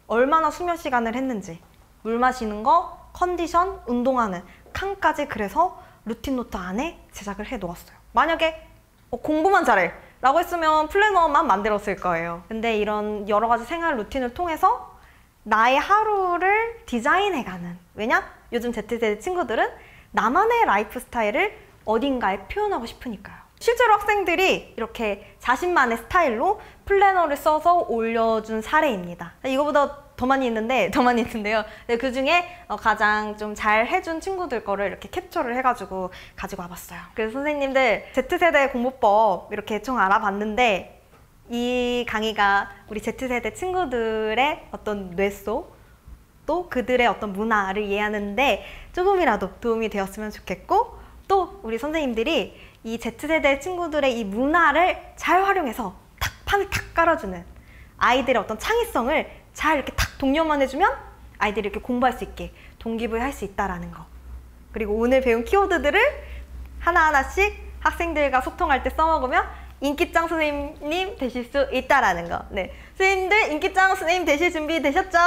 얼마나 수면 시간을 했는지, 물 마시는 거, 컨디션, 운동하는 칸까지 그래서 루틴 노트 안에 제작을 해 놓았어요. 만약에 공부만 잘해 라고 했으면 플래너만 만들었을 거예요. 근데 이런 여러 가지 생활 루틴을 통해서 나의 하루를 디자인해가는, 왜냐? 요즘 Z세대 친구들은 나만의 라이프 스타일을 어딘가에 표현하고 싶으니까요. 실제로 학생들이 이렇게 자신만의 스타일로 플래너를 써서 올려준 사례입니다. 이거보다 더 많이 있는데요. 그 중에 가장 좀 잘 해준 친구들 거를 이렇게 캡처를 해가지고 가지고 와봤어요. 그래서 선생님들 Z세대 공부법 이렇게 대충 알아봤는데 이 강의가 우리 Z세대 친구들의 어떤 뇌 속, 또 그들의 어떤 문화를 이해하는데 조금이라도 도움이 되었으면 좋겠고, 또 우리 선생님들이 이 Z세대 친구들의 이 문화를 잘 활용해서 탁 판을 탁 깔아주는 아이들의 어떤 창의성을 잘 이렇게 탁 독려만 해주면 아이들이 이렇게 공부할 수 있게 동기부여할 수 있다라는 거. 그리고 오늘 배운 키워드들을 하나하나씩 학생들과 소통할 때 써먹으면 인기짱 선생님 되실 수 있다라는 거. 네, 선생님들 인기짱 선생님 되실 준비 되셨죠?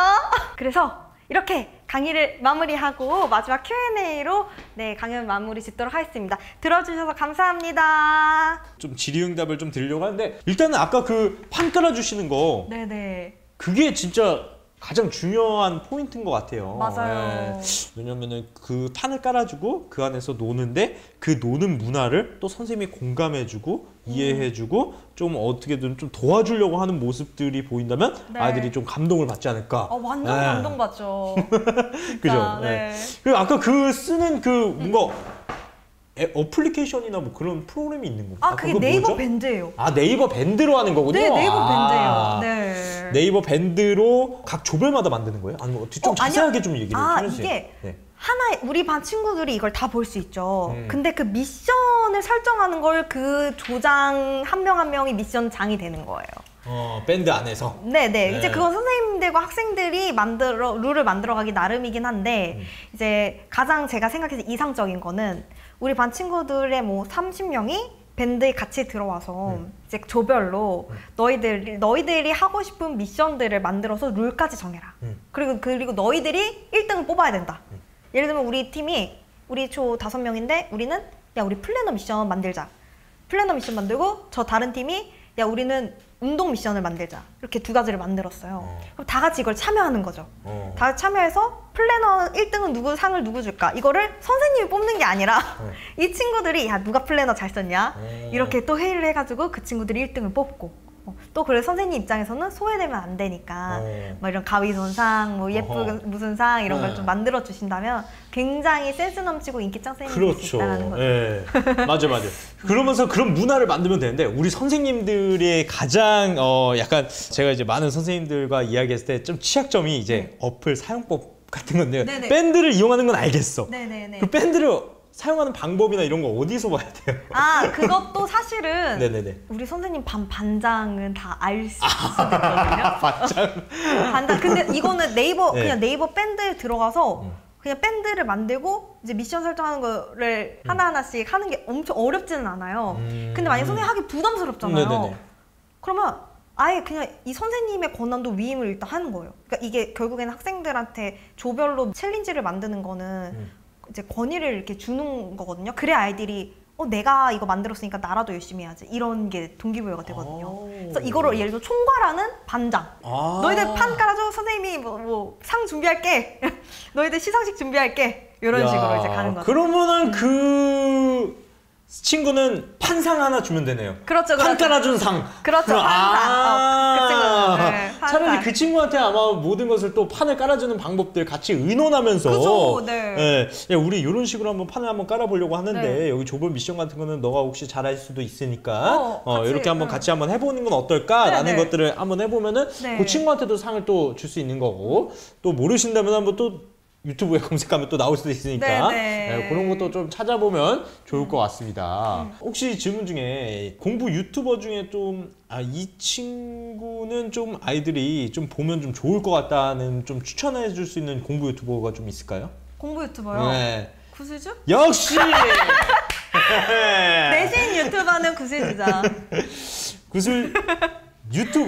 그래서 이렇게 강의를 마무리하고 마지막 Q&A로 네, 강연 마무리 짓도록 하겠습니다. 들어주셔서 감사합니다. 좀 질의응답을 좀 드리려고 하는데, 일단은 아까 그 판 깔아주시는 거, 네네. 그게 진짜 가장 중요한 포인트인 것 같아요. 맞아요. 왜냐면은 그 판을 깔아주고 그 안에서 노는데 그 노는 문화를 또 선생님이 공감해주고 이해해주고 좀 어떻게든 좀 도와주려고 하는 모습들이 보인다면 네. 아이들이 좀 감동을 받지 않을까. 완전 네. 감동받죠. 그죠? 네. 그리고 아까 그 쓰는 그 뭔가 어플리케이션이나 뭐 그런 프로그램이 있는 건가요? 그게 그거 네이버 뭐죠? 밴드예요. 네이버 밴드로 하는 거군요. 네, 네이버 아. 밴드예요. 네. 네이버 밴드로 각 조별마다 만드는 거예요? 아니면 어떻게 좀 자세하게 좀 얘기를 해주세요. 이게 네. 하나 우리 반 친구들이 이걸 다 볼 수 있죠. 근데 그 미션을 설정하는 걸 그 조장 한 명 한 명이 미션장이 되는 거예요. 밴드 안에서. 네네. 이제 그건 선생님들과 학생들이 룰을 만들어가기 나름이긴 한데 이제 가장 제가 생각해서 이상적인 거는 우리 반 친구들의 뭐 30명이 밴드에 같이 들어와서 이제 조별로 너희들이 하고 싶은 미션들을 만들어서 룰까지 정해라. 그리고 너희들이 1등을 뽑아야 된다. 예를 들면 우리 팀이 우리 초 5명인데 우리는 야 우리 플래너 미션 만들자. 플래너 미션 만들고 저 다른 팀이 야 우리는 운동 미션을 만들자. 이렇게 두 가지를 만들었어요. 그럼 다 같이 이걸 참여하는 거죠. 다 같이 참여해서 플래너 1등은 상을 누구 줄까? 이거를 선생님이 뽑는 게 아니라 이 친구들이 야 누가 플래너 잘 썼냐? 이렇게 또 회의를 해가지고 그 친구들이 1등을 뽑고 또 그래 선생님 입장에서는 소외되면 안 되니까 뭐 이런 가위손상, 뭐 예쁜 무슨 상 이런 걸 좀 만들어 주신다면 굉장히 센스 넘치고 인기 짱 선생님이 될 수 있다는 거죠. 예. 맞아. 그러면서 그런 문화를 만들면 되는데 우리 선생님들의 가장 약간 제가 이제 많은 선생님들과 이야기했을 때 좀 취약점이 이제 어플 사용법 같은 건데요. 네네. 밴드를 이용하는 건 알겠어. 네네네. 그 밴드를 사용하는 방법이나 이런 거 어디서 봐야 돼요? 그것도 사실은 네네네. 우리 선생님 반장은 다 알 수 있거든요. 반장. 근데 이거는 그냥 네이버 밴드에 들어가서 그냥 밴드를 만들고 이제 미션 설정하는 거를 하나하나씩 하는 게 엄청 어렵지는 않아요. 근데 만약에 선생님 하기 부담스럽잖아요. 네네네. 그러면 아예 그냥 이 선생님의 권한도 위임을 일단 하는 거예요. 그러니까 이게 결국에는 학생들한테 조별로 챌린지를 만드는 거는 이제 권위를 이렇게 주는 거거든요. 그래 아이들이 내가 이거 만들었으니까 나라도 열심히 해야지 이런 게 동기부여가 되거든요. 그래서 이거를 예를 들어 총괄하는 반장. 너희들 판 깔아줘. 선생님이 뭐 상 준비할게. 너희들 시상식 준비할게. 이런 식으로 이제 가는 거죠. 그러면은 그 친구는 판상 하나 주면 되네요. 그렇죠. 판 깔아준 상. 그렇죠. 판상. 그 친구는 판상. 차라리 그 친구한테 아마 모든 것을 또 판을 깔아주는 방법들 같이 의논하면서. 그죠. 네. 야, 우리 이런 식으로 한번 판을 한번 깔아보려고 하는데 네. 여기 조별 미션 같은 거는 너가 혹시 잘할 수도 있으니까 같이, 이렇게 한번 같이 한번 해보는 건 어떨까라는 네. 것들을 한번 해보면은 네. 그 친구한테도 상을 또 줄 수 있는 거고 또 모르신다면 한번 또 유튜브에 검색하면 또 나올 수도 있으니까 네네. 그런 것도 좀 찾아보면 좋을 것 같습니다. 혹시 질문 중에 공부 유튜버 중에 좀 이 친구는 좀 아이들이 좀 보면 좀 좋을 것 같다는 좀 추천해 줄 수 있는 공부 유튜버가 좀 있을까요? 공부 유튜버요? 네. 구슬주? 역시! 내신 유튜버는 구슬주죠.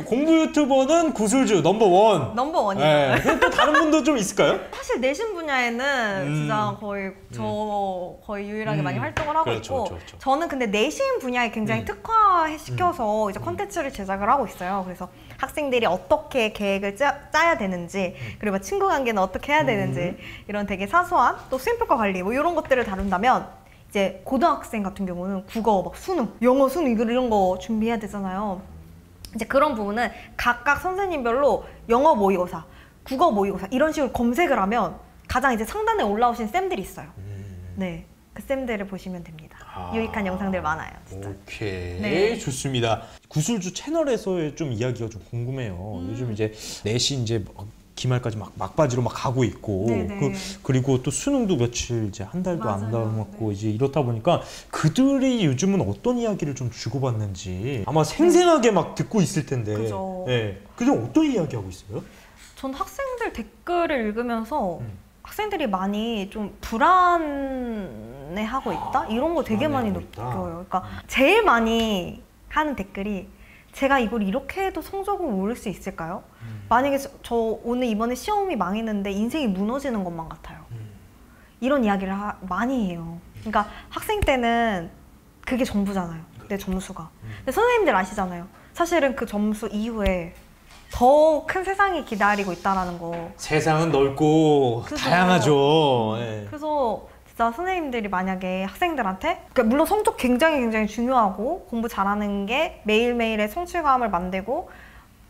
공부 유튜버는 구슬주 넘버원. 넘버원이죠. 네. 근데 또 다른 분도 좀 있을까요? 사실 내신 분야에는 진짜 거의 유일하게 많이 활동을 하고 그렇죠, 있고 그렇죠. 저는 근데 내신 분야에 굉장히 특화시켜서 이제 콘텐츠를 제작을 하고 있어요. 그래서 학생들이 어떻게 계획을 짜야 되는지 그리고 친구 관계는 어떻게 해야 되는지 이런 되게 사소한 또 수행평가 관리 뭐 이런 것들을 다룬다면 이제 고등학생 같은 경우는 국어, 막 수능, 영어, 수능 이런 거 준비해야 되잖아요. 이제 그런 부분은 각각 선생님별로 영어 모의고사, 국어 모의고사 이런 식으로 검색을 하면 가장 이제 상단에 올라오신 쌤들이 있어요. 네, 그 쌤들을 보시면 됩니다. 유익한 영상들 많아요, 진짜. 오케이, 네. 좋습니다. 구슬주 채널에서의 좀 이야기가 좀 궁금해요. 요즘 이제 내신 이제 기말까지 막바지로 막 가고 있고 그리고 또 수능도 며칠 이제 한 달도 안 남았고 이제 이렇다 보니까 그들이 요즘은 어떤 이야기를 좀 주고받는지 아마 생생하게 막 듣고 있을 텐데 그죠. 네. 그들 어떤 이야기 하고 있어요? 전 학생들 댓글을 읽으면서 학생들이 많이 좀 불안해하고 있다? 이런 거 되게 많이 느껴요. 그러니까 제일 많이 하는 댓글이 제가 이걸 이렇게 해도 성적은 오를 수 있을까요? 만약에 저 오늘 이번에 시험이 망했는데 인생이 무너지는 것만 같아요. 이런 이야기를 많이 해요. 그러니까 학생 때는 그게 전부잖아요. 내 점수가. 근데 선생님들 아시잖아요. 사실은 그 점수 이후에 더 큰 세상이 기다리고 있다라는 거. 세상은 넓고 그죠. 다양하죠. 예. 그래서 진짜 선생님들이 만약에 학생들한테 그러니까 물론 성적 굉장히 중요하고 공부 잘하는 게 매일매일의 성취감을 만들고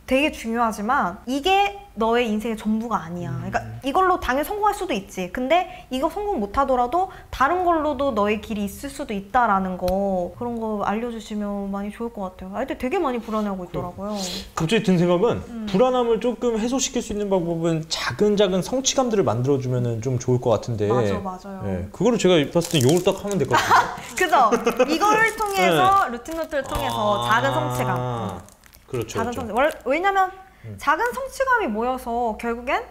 되게 중요하지만 이게 너의 인생의 전부가 아니야. 그러니까 이걸로 당연히 성공할 수도 있지. 근데 이거 성공 못하더라도 다른 걸로도 너의 길이 있을 수도 있다라는 거 그런 거 알려주시면 많이 좋을 것 같아요. 아이들 되게 많이 불안해하고 있더라고요. 갑자기 든 생각은 불안함을 조금 해소시킬 수 있는 방법은 작은 성취감들을 만들어주면 좀 좋을 것 같은데. 맞아요. 예, 그거를 제가 봤을 때 요걸 딱 하면 될 것 같아요. 그죠? 이걸 통해서 루틴 노트를 통해서 작은 성취감. 그렇죠. 작은 성취. 왜냐면 작은 성취감이 모여서 결국엔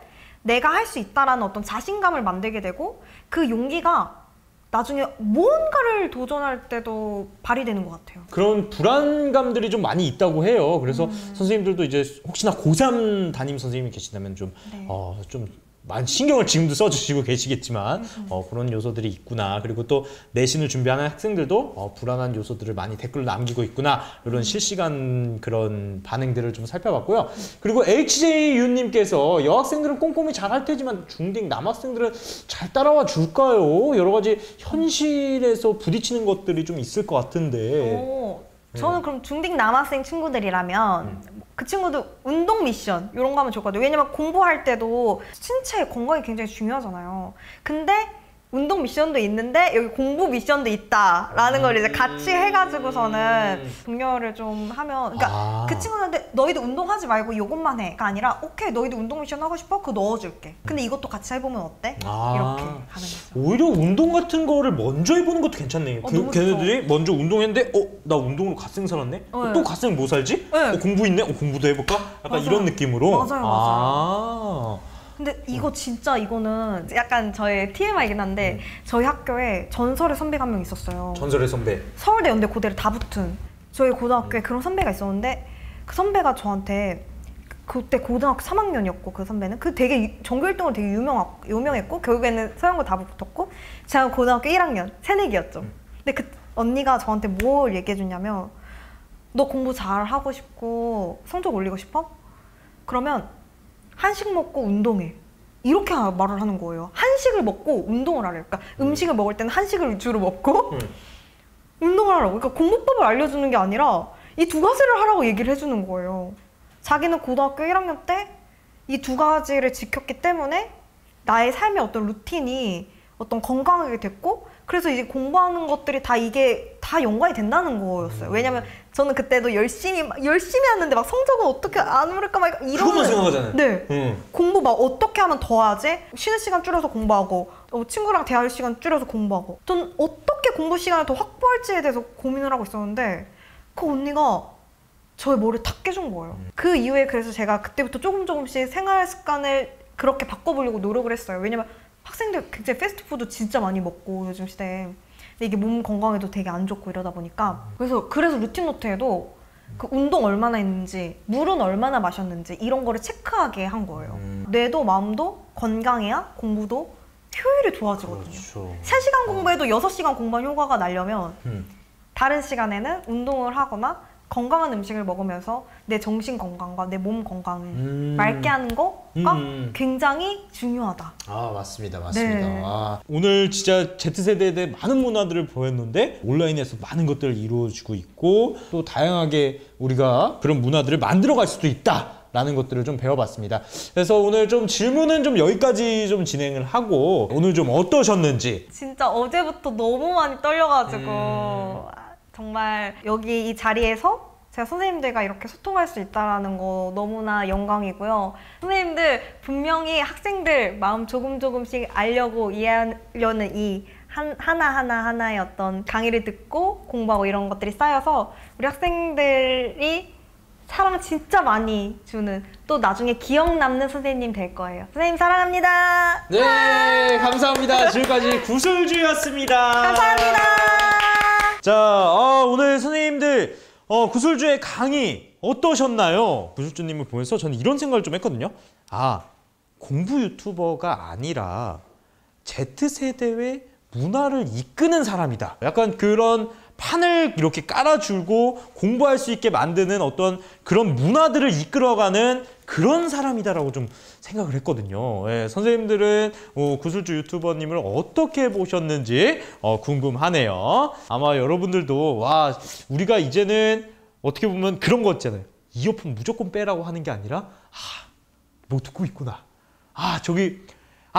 내가 할 수 있다라는 어떤 자신감을 만들게 되고 그 용기가 나중에 무언가를 도전할 때도 발휘되는 것 같아요. 그런 불안감들이 좀 많이 있다고 해요. 그래서 선생님들도 이제 혹시나 고3 담임 선생님이 계시다면 좀, 네. 좀 많이 신경을 지금도 써주시고 계시겠지만 그런 요소들이 있구나. 그리고 또 내신을 준비하는 학생들도 불안한 요소들을 많이 댓글로 남기고 있구나. 이런 실시간 그런 반응들을 좀 살펴봤고요. 그리고 HJU님께서 여학생들은 꼼꼼히 잘할 테지만 중딩 남학생들은 잘 따라와 줄까요? 여러 가지 현실에서 부딪히는 것들이 좀 있을 것 같은데. 저는 그럼 중딩 남학생 친구들이라면 그 친구도 운동 미션 이런 거 하면 좋을 것 같아요. 왜냐면 공부할 때도 신체 건강이 굉장히 중요하잖아요. 근데 운동 미션도 있는데 여기 공부 미션도 있다라는 걸 이제 같이 해가지고서는 동료를 좀 하면 그러니까 그 친구들한테 너희도 운동하지 말고 이것만 해가 아니라 오케이 너희도 운동 미션 하고 싶어? 그거 넣어줄게. 근데 이것도 같이 해보면 어때? 이렇게 가는 거죠. 오히려 운동 같은 거를 먼저 해보는 것도 괜찮네. 너무 걔네들이 먼저 운동했는데 나 운동으로 갓생 살았네? 또 갓생 뭐 살지? 네. 공부 있네? 공부도 해볼까? 약간 맞아요. 이런 느낌으로. 맞아요. 근데 이거 진짜 이거는 약간 저의 TMI이긴 한데 저희 학교에 전설의 선배가 한 명 있었어요. 전설의 선배. 서울대, 연대, 고대를 다 붙은 저희 고등학교에 그런 선배가 있었는데 그 선배가 저한테 그때 고등학교 3학년이었고 그 선배는 그 되게 전교 1등으로 되게 유명했고 결국에는 서영고 다 붙었고 제가 고등학교 1학년 새내기였죠. 근데 그 언니가 저한테 뭘 얘기해 줬냐면 너 공부 잘 하고 싶고 성적 올리고 싶어? 그러면 한식 먹고 운동해. 이렇게 말을 하는 거예요. 한식을 먹고 운동을 하래요. 그러니까 음식을 먹을 때는 한식을 위주로 먹고 운동을 하라고. 그러니까 공부법을 알려주는 게 아니라 이 두 가지를 하라고 얘기를 해주는 거예요. 자기는 고등학교 1학년 때 이 두 가지를 지켰기 때문에 나의 삶의 어떤 루틴이 어떤 건강하게 됐고 그래서 이제 공부하는 것들이 다 이게 다 연관이 된다는 거였어요. 왜냐면 저는 그때도 열심히 하는데 막 성적은 어떻게 안 오를까 막 이런 그것만 생각하잖아요. 네. 공부 막 어떻게 하면 더 하지? 쉬는 시간 줄여서 공부하고 친구랑 대화할 시간 줄여서 공부하고 전 어떻게 공부 시간을 더 확보할지에 대해서 고민을 하고 있었는데 그 언니가 저의 머리를 탁 깨준 거예요. 그 이후에 그래서 제가 그때부터 조금씩 생활 습관을 그렇게 바꿔보려고 노력을 했어요. 왜냐면 학생들 굉장히 패스트푸드 진짜 많이 먹고 요즘 시대에 근데 이게 몸 건강에도 되게 안 좋고 이러다 보니까 그래서 루틴 노트에도 그 운동 얼마나 했는지 물은 얼마나 마셨는지 이런 거를 체크하게 한 거예요. 뇌도 마음도 건강해야 공부도 효율이 좋아지거든요. 그렇죠. 3시간 공부해도 6시간 공부한 효과가 나려면 다른 시간에는 운동을 하거나 건강한 음식을 먹으면서 내 정신 건강과 내 몸 건강을 맑게 하는 거가 굉장히 중요하다. 맞습니다. 네. 오늘 진짜 Z세대에 대해 많은 문화들을 보였는데 온라인에서 많은 것들을 이루어지고 있고 또 다양하게 우리가 그런 문화들을 만들어갈 수도 있다. 라는 것들을 좀 배워봤습니다. 그래서 오늘 좀 질문은 좀 여기까지 좀 진행을 하고 오늘 좀 어떠셨는지 진짜 어제부터 너무 많이 떨려가지고 정말 여기 이 자리에서 제가 선생님들과 이렇게 소통할 수 있다는 거 너무나 영광이고요. 선생님들 분명히 학생들 마음 조금씩 알려고 이해하려는 이 하나의 어떤 강의를 듣고 공부하고 이런 것들이 쌓여서 우리 학생들이 사랑 진짜 많이 주는 또 나중에 기억 남는 선생님 될 거예요. 선생님 사랑합니다. 네, 감사합니다. 지금까지 구슬주였습니다. 감사합니다. 자, 오늘 선생님들 구슬주의 강의 어떠셨나요? 구슬주님을 보면서 저는 이런 생각을 좀 했거든요. 공부 유튜버가 아니라 Z세대의 문화를 이끄는 사람이다. 약간 그런 판을 이렇게 깔아주고 공부할 수 있게 만드는 어떤 그런 문화들을 이끌어가는 그런 사람이다라고 좀 생각을 했거든요. 예, 선생님들은 구슬주 유튜버님을 어떻게 보셨는지 궁금하네요. 아마 여러분들도 와, 우리가 이제는 어떻게 보면 그런 거 있잖아요. 이어폰 무조건 빼라고 하는 게 아니라 뭐 듣고 있구나. 저기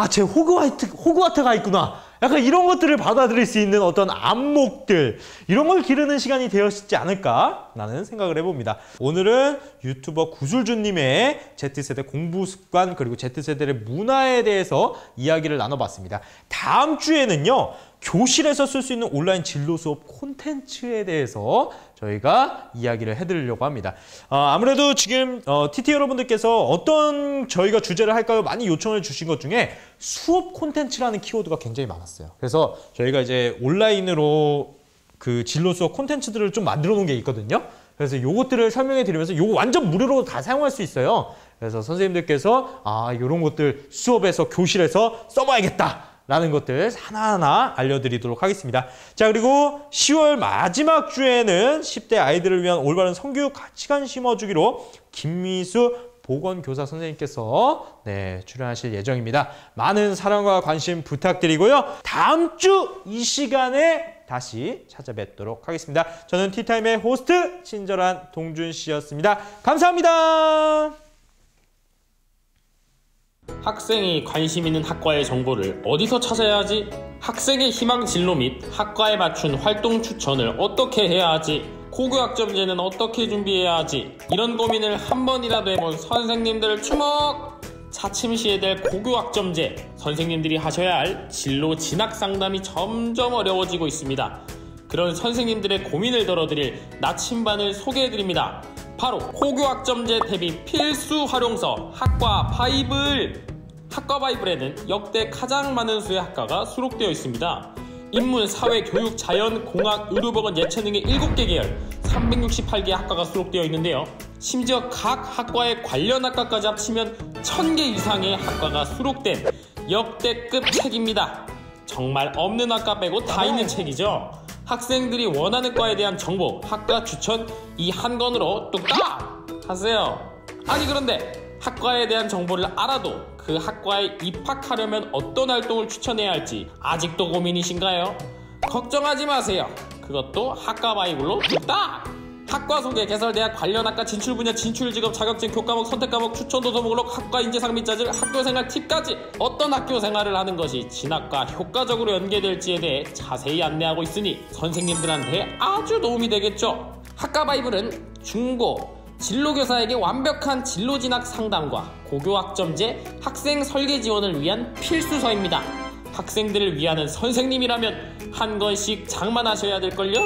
제 호그와트가 있구나. 약간 이런 것들을 받아들일 수 있는 어떤 안목들, 이런 걸 기르는 시간이 되었지 않을까 라는 생각을 해봅니다. 오늘은 유튜버 구슬주님의 Z세대 공부 습관 그리고 Z세대의 문화에 대해서 이야기를 나눠봤습니다. 다음 주에는요, 교실에서 쓸 수 있는 온라인 진로 수업 콘텐츠에 대해서 저희가 이야기를 해드리려고 합니다. 아무래도 지금 TT 여러분들께서 어떤 저희가 주제를 할까요? 많이 요청을 주신 것 중에 수업 콘텐츠라는 키워드가 굉장히 많았어요. 그래서 저희가 이제 온라인으로 그 진로 수업 콘텐츠들을 좀 만들어 놓은 게 있거든요. 그래서 요것들을 설명해 드리면서 요거 완전 무료로 다 사용할 수 있어요. 그래서 선생님들께서 요런 것들 수업에서 교실에서 써봐야겠다 라는 것들 하나하나 알려드리도록 하겠습니다. 자, 그리고 10월 마지막 주에는 10대 아이들을 위한 올바른 성교육 가치관 심어주기로 김미수 보건교사 선생님께서 출연하실 예정입니다. 많은 사랑과 관심 부탁드리고요. 다음 주 이 시간에 다시 찾아뵙도록 하겠습니다. 저는 티타임의 호스트 친절한 동준 씨였습니다. 감사합니다. 학생이 관심 있는 학과의 정보를 어디서 찾아야 하지? 학생의 희망 진로 및 학과에 맞춘 활동 추천을 어떻게 해야 하지? 고교학점제는 어떻게 준비해야 하지? 이런 고민을 한 번이라도 해본 선생님들 주목! 차츰 시해될 고교학점제, 선생님들이 하셔야 할 진로 진학 상담이 점점 어려워지고 있습니다. 그런 선생님들의 고민을 덜어드릴 나침반을 소개해드립니다. 바로 고교학점제 대비 필수 활용서 학과 바이블! 학과 바이블에는 역대 가장 많은 수의 학과가 수록되어 있습니다. 인문, 사회, 교육, 자연, 공학, 의료보건, 예체능의 7개 계열 368개 학과가 수록되어 있는데요. 심지어 각 학과의 관련 학과까지 합치면 1000개 이상의 학과가 수록된 역대급 책입니다. 정말 없는 학과 빼고 다 있는 책이죠. 학생들이 원하는 과에 대한 정보, 학과 추천 이 한 권으로 뚝딱 하세요. 아니 그런데 학과에 대한 정보를 알아도 그 학과에 입학하려면 어떤 활동을 추천해야 할지 아직도 고민이신가요? 걱정하지 마세요. 그것도 학과 바이블로 뚝딱! 학과 소개, 개설대학, 관련 학과, 진출 분야, 진출 직업, 자격증, 교과목, 선택과목, 추천 도서 목록, 학과 인재상 및 자질, 학교생활 팁까지 어떤 학교생활을 하는 것이 진학과 효과적으로 연계될지에 대해 자세히 안내하고 있으니 선생님들한테 아주 도움이 되겠죠. 학과 바이블은 중고, 진로교사에게 완벽한 진로 진학 상담과 고교학점제, 학생 설계 지원을 위한 필수서입니다. 학생들을 위하는 선생님이라면 한 권씩 장만하셔야 될걸요?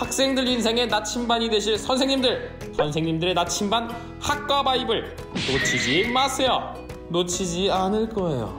학생들 인생의 나침반이 되실 선생님들의 나침반 학과 바이블 놓치지 마세요. 놓치지 않을 거예요.